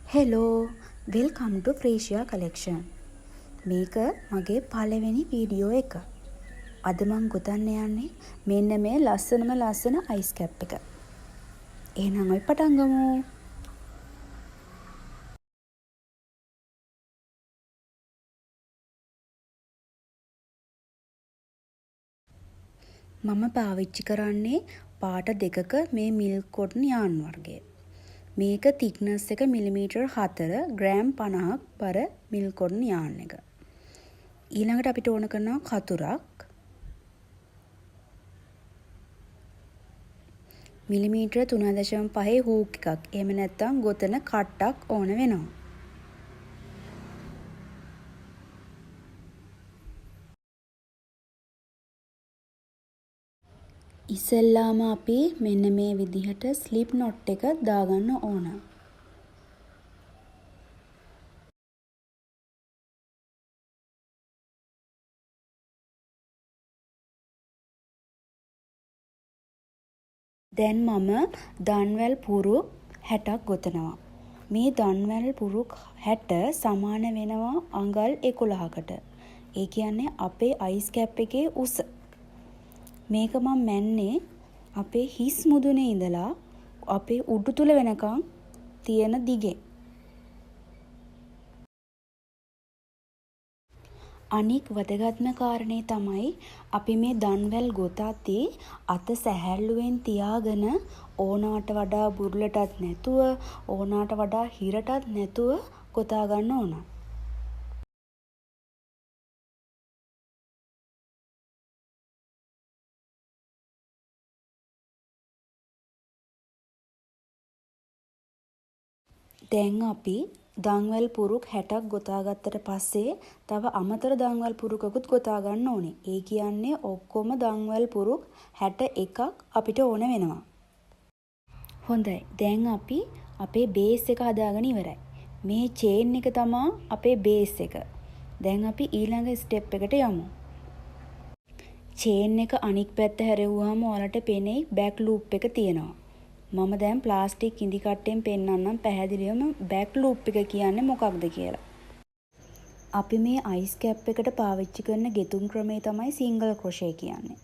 Hello welcome ටු ෆ්‍රේෂියා collection. මේක මගේ පළවෙනි වීඩියෝ එක. අද මං ගොතන්න යන්නේ මෙන්න මේ ලස්සනම ලස්සන අයිස් කැප් එක. එහෙනම් අපි පටන් ගමු. මම පාවිච්චි කරන්නේ පාට දෙකක මේ මිල්ක් කොටන් යාන් වර්ගය. මේක තික්නස් එක මිලිමීටර් 4 ග්‍රෑම් 50ක් බර මිල්ක් කොටන් යාන් එක. ඊළඟට අපිට ඕන කරනවා කතුරක්. මිලිමීටර 3.5 හූක් එකක්. එහෙම නැත්නම් ගොතන කට්ටක් ඕන වෙනවා. ඉස්සෙල්ලාම අපි මෙන්න මේ විදිහට ස්ලිප් නොට් එක දාගන්න ඕන. දැන් මම දන්වැල් පුරුක් 60ක් ගොතනවා. මේ දන්වැල් පුරුක් 60 සමාන වෙනවා අඟල් 11කට. ඒ කියන්නේ අපේ අයිස් කැප් එකේ උස. මේක මම මැන්නේ අපේ හිස් මුදුනේ ඉඳලා අපේ උඩු තුල වෙනකන් තියෙන දිගේ. අනික් වැදගත්ම කාරණේ තමයි අපි මේ දන්වැල් ගොතද්දී අත සැහැල්ලුවෙන් තියාගෙන ඕනාට වඩා බුරුලටත් නැතුව ඕනාට වඩා හිරටත් නැතුව ගොතා ගන්න ඕන. දැන් අපි දන්වැල් පුරුක් 60ක් ගොතා ගත්තට පස්සේ තව අමතර දන්වැල් පුරුකකුත් ගොතා ගන්න ඕනේ. ඒ කියන්නේ ඔක්කොම දන්වැල් පුරුක් 61ක් අපිට ඕන වෙනවා. හොඳයි. දැන් අපි අපේ බේස් එක හදාගෙන ඉවරයි. මේ චේන් එක තමා අපේ බේස් එක. දැන් අපි ඊළඟ ස්ටෙප් එකට යමු. චේන් එක අනික් පැත්ත හැරෙව්වහම ඔයාලට පෙනෙයි බෑක් ලූප් එක තියෙනවා. මම දැන් ප්ලාස්ටික් ඉදි කට්ටෙන් පෙන්නන්නම් පැහැදිලිවම බෑක් ලූප් එක කියන්නේ මොකක්ද කියලා. අපි මේ අයිස් කැප් එකට පාවිච්චි කරන ගෙතුම් ක්‍රමය තමයි සිංගල් ක්‍රොෂේ කියන්නේ.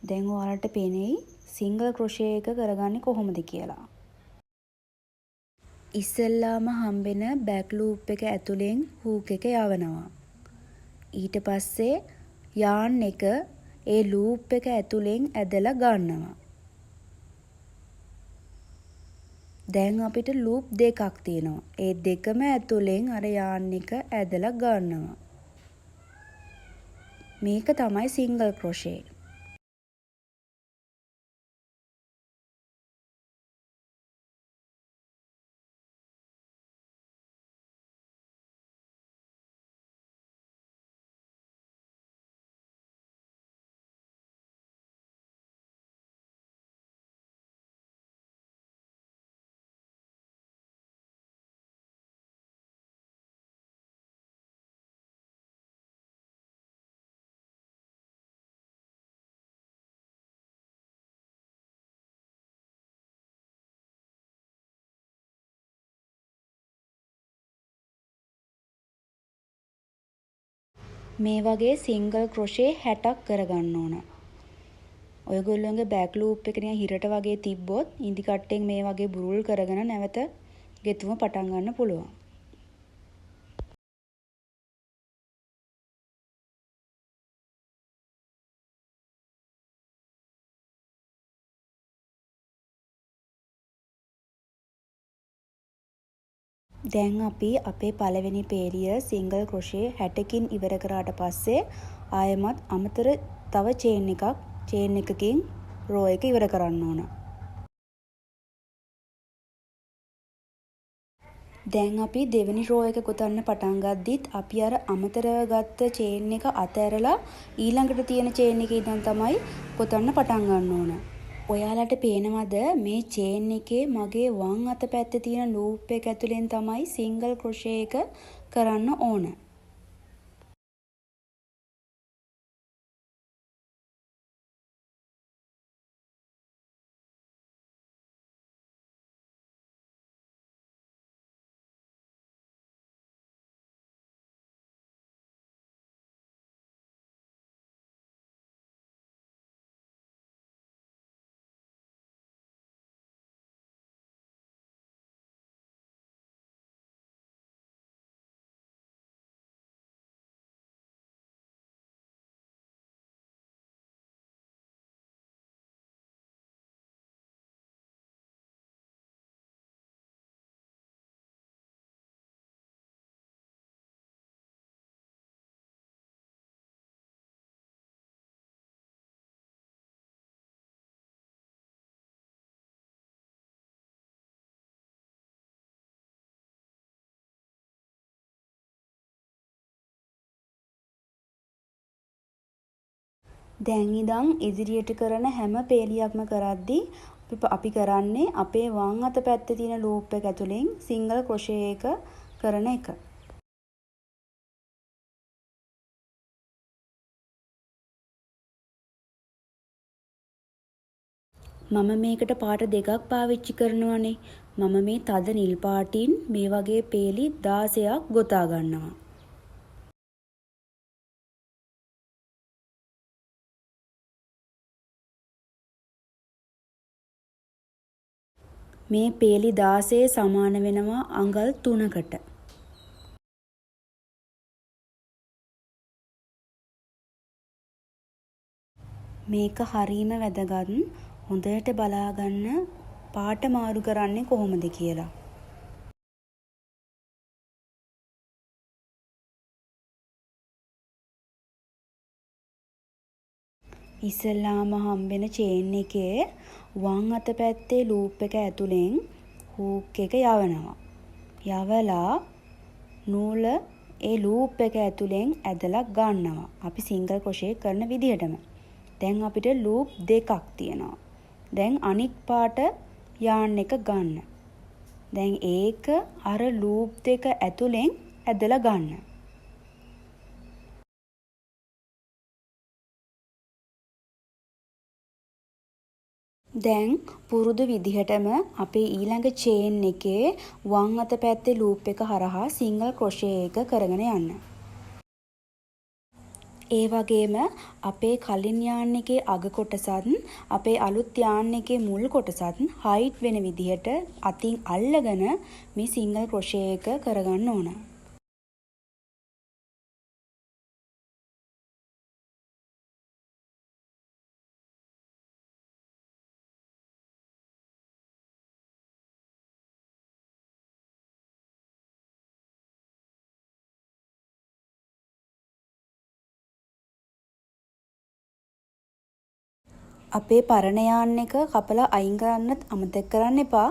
දැන් ඔයාලට පෙනෙයි සිංගල් ක්‍රොෂේ එක කරගන්නේ කොහොමද කියලා. ඉස්සෙල්ලාම හම්බෙන බෑක් ලූප් එක ඇතුලෙන් හූක් එක යවනවා. ඊට පස්සේ යාන් එක ඒ ලූප් එක ඇතුලෙන් ඇදලා ගන්නවා. දැන් අපිට ලූප් දෙකක් තියෙනවා. ඒ දෙකම ඇතුලෙන් අර යාන් එක ඇදලා ගන්නවා. මේක තමයි සිංගල් ක්‍රොෂේ. මේ වගේ සිංගල් ක්‍රොෂේ 60ක් කරගන්න ඕන. ඔයගොල්ලෝගේ බෑක් ලූප් එක නිකන් හිරට වගේ තිබ්බොත් ඉදි කට්ටෙන් මේ වගේ බුරුල් කරගෙන නැවත ගෙතුම පටන් ගන්න පුළුවන්. දැන් අපි අපේ පළවෙනි පේරිය සිංගල් ක්‍රොෂේ 60කින් ඉවර කරාට පස්සේ ආයෙමත් අමතර තව චේන් එකකින් රෝ එක ඉවර කරන්න ඕන. දැන් අපි දෙවෙනි රෝ එක ගොතන්න පටන් ගද්දිත් අපි අර අමතරව ගත්ත චේන් එක අතහැරලා ඊළඟට තියෙන චේන් එකේ ඉඳන් තමයි ගොතන්න පටන් ගන්න ඕන. ඔයාලට පේනවද මේ චේන් එකේ මගේ වම් අත පැත්තේ තියෙන ලූප් එක ඇතුලෙන් තමයි සිංගල් ක්‍රොෂේ එක කරන්න ඕන. දැන් ඉඳන් ඉදිරියට කරන හැම පේලියක්ම කරද්දී අපි කරන්නේ අපේ වම් අත පැත්තේ තියෙන ලූප් එක ඇතුලෙන් සිංගල් ක්‍රොෂේ එක කරන එක. මම මේකට පාට දෙකක් පාවිච්චි කරනවානේ. මම මේ තද නිල් පාටින් මේ වගේ පේලි 16ක් ගොතා ගන්නවා. මේ පේලි 16 සමාන වෙනවා අඟල් 3කට. මේක හරීම වැදගත්. හොඳට බලාගන්න පාට මාරු කරන්නේ කොහොමද කියලා. ඉස්සෙල්ලාම හම්බෙන චේන් එකේ වම් අත පැත්තේ ලූප් එක ඇතුලෙන් හූක් එක යවනවා. යවලා නූල ඒ ලූප් එක ඇතුලෙන් ඇදලා ගන්නවා. අපි සිංගල් ක්‍රොෂේ කරන විදිහටම. දැන් අපිට ලූප් දෙකක් තියෙනවා. දැන් අනික් පාට යාන් එක ගන්න. දැන් ඒක අර ලූප් දෙක ඇතුලෙන් ඇදලා ගන්න. දැන් පුරුදු විදිහටම අපේ ඊළඟ චේන් එකේ වම් අත පැත්තේ ලූප් එක හරහා සිංගල් ක්‍රොෂේ එක කරගෙන යන්න. ඒ වගේම අපේ කලින් යාන් එකේ අග කොටසත් අපේ අලුත් යාන් එකේ මුල් කොටසත් හයිට් වෙන විදිහට අතින් අල්ලගෙන මේ සිංගල් ක්‍රොෂේ එක කරගන්න ඕන. අපේ පරණ යාන් එක කපලා අයින් කරන්නත් අමතක කරන්න එපා.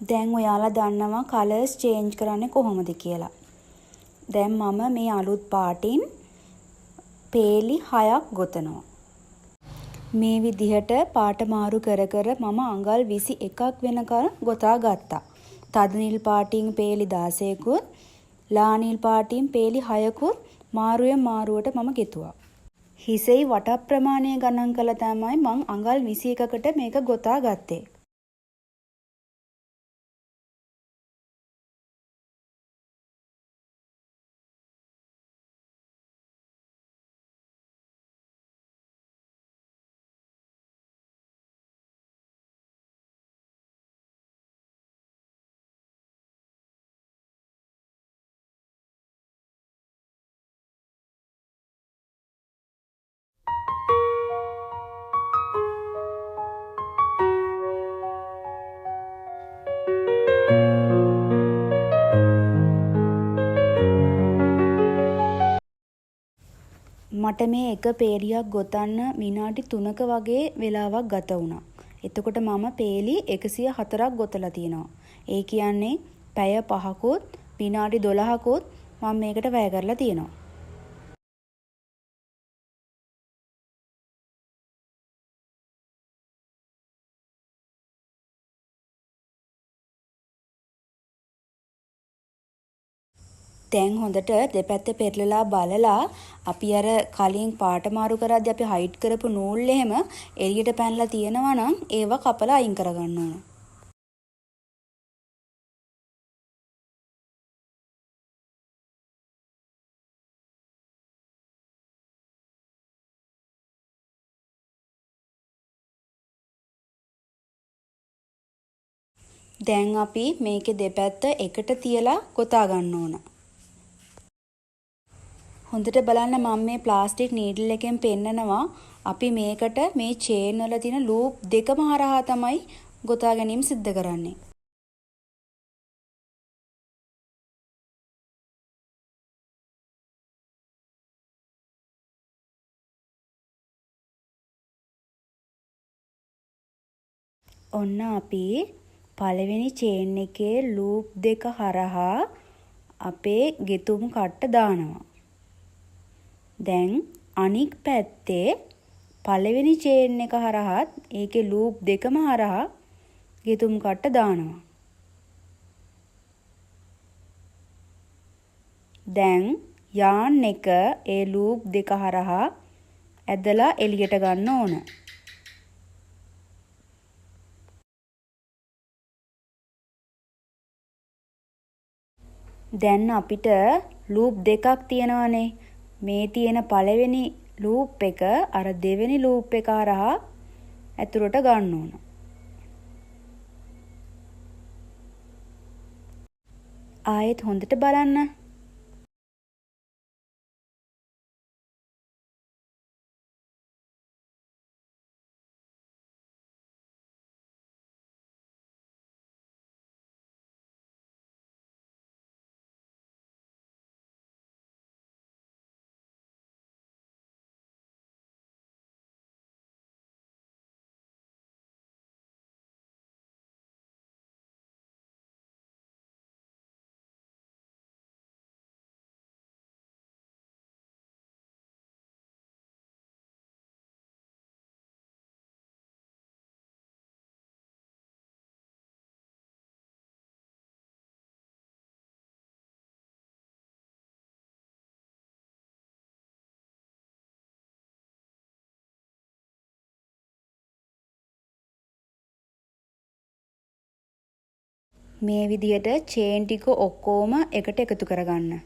දැන් ඔයාලා දන්නවා කලර්ස් චේන්ජ් කරන්නේ කොහොමද කියලා. දැන් මම මේ අලුත් පාටින් පේලි 6ක් ගොතනවා. මේ විදිහට පාට මාරු කර කර මම අඟල් 21ක් වෙනකල් ගොතා ගත්තා. තද නිල් පාටින් පේලි 16කුත් ලා නිල් පාටින් පේලි 6කුත් මාරුවෙන් මාරුවට මම ගෙතුවා. හිසෙයි වට ප්‍රමාණය ගණන් කළ තමයි මං අඟල් 21කට මේක ගොතා ගත්තේ. මට මේ එක පේලියක් ගොතන්න විනාඩි 3ක වගේ වෙලාවක් ගත වුණා. එතකොට මම පේලි 104ක් ගොතලා තියෙනවා. ඒ කියන්නේ පැය 5කුත් විනාඩි 12කුත් මම මේකට වැය කරලා තියෙනවා. දැන් හොඳට දෙපැත්ත පෙරලලා බලලා අපි අර කලින් පාට මාරු කරද්දී අපි හයිට් කරපු නූල් එහෙම එළියට පැනලා තියෙනවා නම් ඒව කපලා අයින් කරගන්න ඕන. දැන් අපි මේකේ දෙපැත්ත එකට තියලා ගොතා ගන්න ඕන. හොඳට බලන්න මම මේ ප්ලාස්ටික් නීඩල් එකෙන් පෙන්නනවා අපි මේකට මේ චේන් වල තියෙන ලූප් දෙකම හරහා තමයි ගොතා ගැනීම සිද්ධ කරන්නේ. ඔන්න අපි පළවෙනි චේන් එකේ ලූප් දෙක හරහා අපේ ගෙතුම් කට්ට දානවා. දැන් අනික් පැත්තේ පළවෙනි චේන් එක හරහාත් ඒකේ ලූප් දෙකම හරහා ගෙතුම් කට්ට දානවා. දැන් යාන් එක ඒ ලූප් දෙක හරහා ඇදලා එළියට ගන්න ඕන. දැන් අපිට ලූප් දෙකක් තියෙනවානේ. මේ තියෙන පළවෙනි ලූප් එක අර දෙවෙනි ලූප් එක හරහා ඇතුළට ගන්න ඕන. ආයෙත් හොඳට බලන්න. මේ විදිහට චේන් ටික ඔක්කොම එකට එකතු කරගන්න.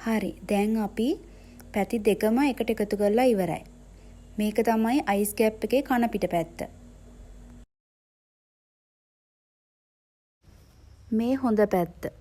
හරි. දැන් අපි පැති දෙකම එකට එකතු කරලා ඉවරයි. මේක තමයි අයිස් කැප් එකේ කන පිට පැත්ත. මේ හොඳ පැත්ත.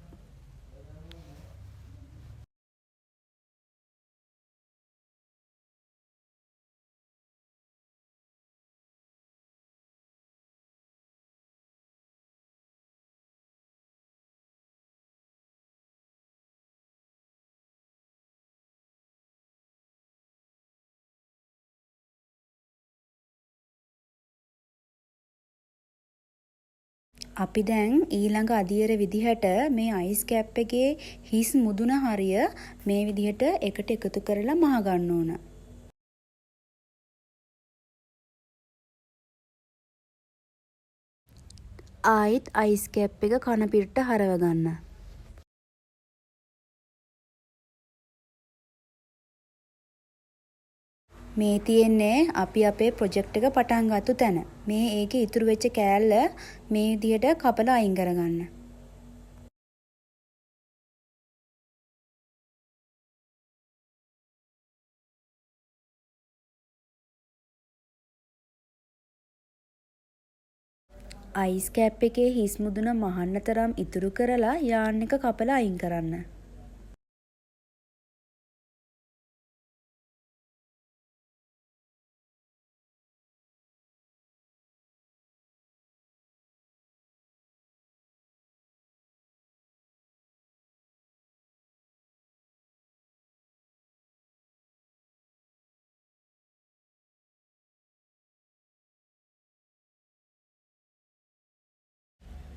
අපි දැන් ඊළඟ අදියර විදිහට මේ අයිස් කැප් එකේ හිස් මුදුන හරිය මේ විදිහට එකට එකතු කරලා මහ ගන්න ඕන. ආයිත් අයිස් කැප් එක කන පිටට හරව ගන්න. මේ තියෙන්නේ අපි අපේ ප්‍රොජෙක්ට් එක පටන් ගත්ත තැන. මේ ඒකේ ඉතුරු වෙච්ච කෑල්ල මේ විදිහට කපලා අයින් කරගන්න. අයිස් කැප් එකේ හිස් මුදුන මහන්න තරම් ඉතුරු කරලා යාන් එක කපලා අයින් කරන්න.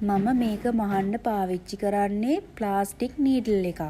මම මේක මහන්න පාවිච්චි කරන්නේ ප්ලාස්ටික් නීඩල් එකක්.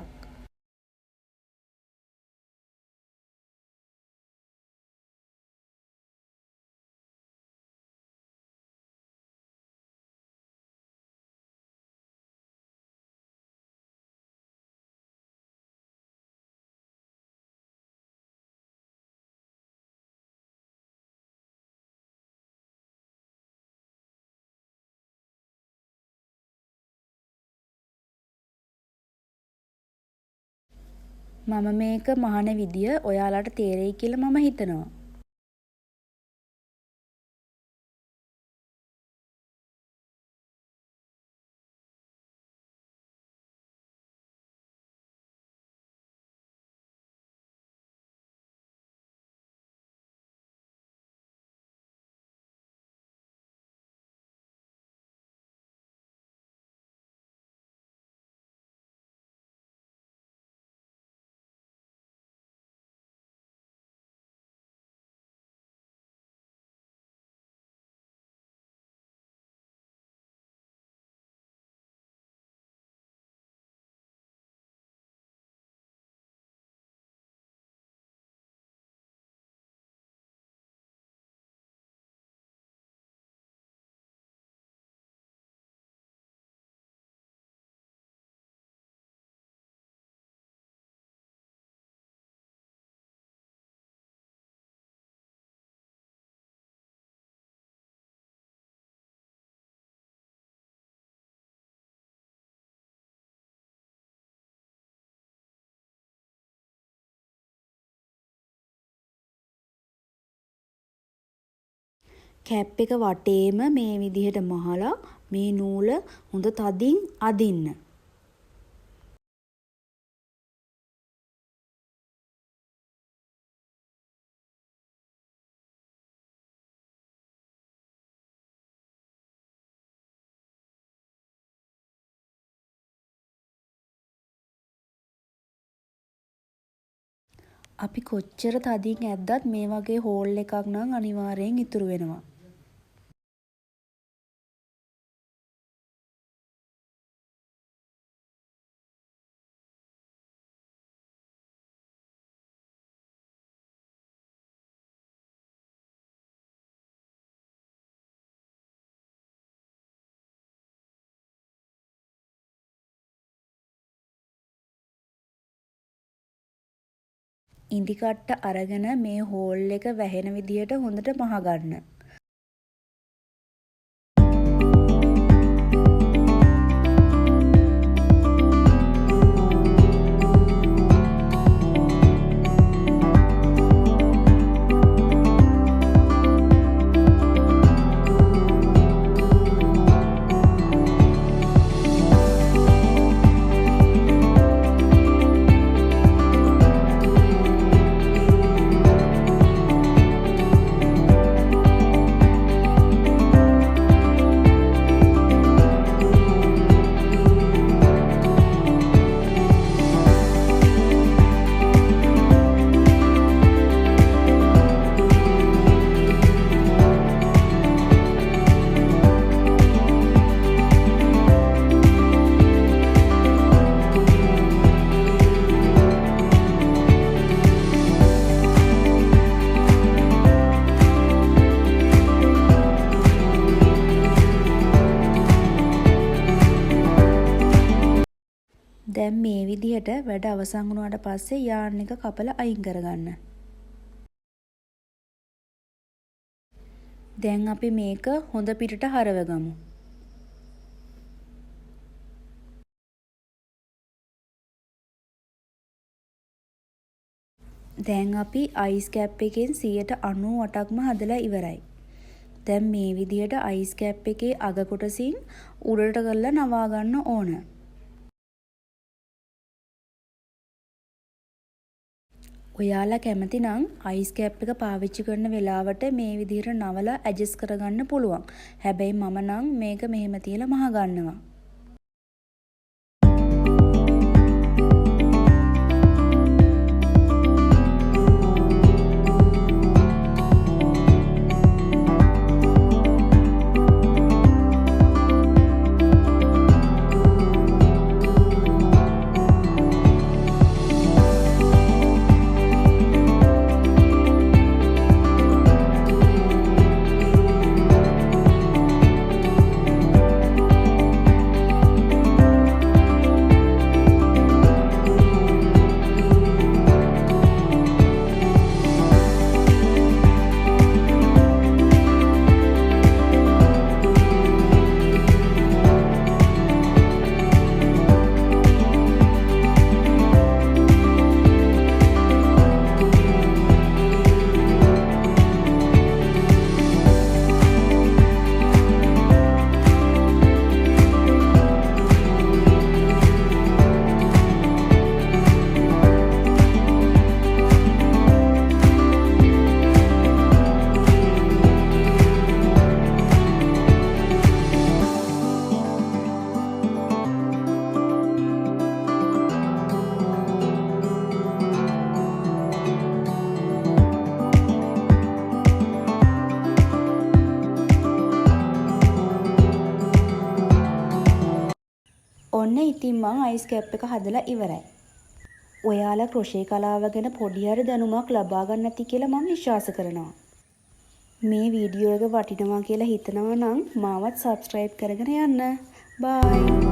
මම මේක මහන විදිය ඔයාලට තේරෙයි කියලා මම හිතනවා. කැප් එක වටේම මේ විදිහට මහලා මේ නූල හොඳ තදින් අදින්න. අපි කොච්චර තදින් ඇද්දත් මේ වගේ හෝල් එකක් නම් අනිවාර්යෙන් ඉතුරු වෙනවා. ඉඳි කට්ට අරගෙන මේ හෝල් එක වැහෙන විදියට හොඳට මහගන්න. දැන් මේ විදිහට වැඩ අවසන් වුණාට පස්සේ යාන් එක කපලා අයින් කරගන්න. දැන් අපි මේක හොඳ පිටට හරවගමු. දැන් අපි අයිස් කැප් එකෙන් 98%ක්ම හදලා ඉවරයි. දැන් මේ විදිහට අයිස් කැප් එකේ අග කොටසින් උඩට කරලා නවා ගන්න ඕන. ඔයාලා කැමති නම් අයිස් කැප් එක පාවිච්චි කරන වෙලාවට මේ විදිහට නවලා ඇඩ්ජස්ට් කරගන්න පුළුවන්. හැබැයි මම නම් මේක මෙහෙම තියලා මහ ගන්නවා. ඉතින් මං අයිස් කැප් එක හදලා ඉවරයි. ඔයාලා ක්‍රොෂේ කලාව ගැන පොඩි හරි දැනුමක් ලබා ගන්න ඇති කියලා මම විශ්වාස කරනවා. මේ වීඩියෝ එක වටිනවා කියලා හිතනවා නම් මාවත් සබ්ස්ක්‍රයිබ් කරගෙන යන්න. බයි.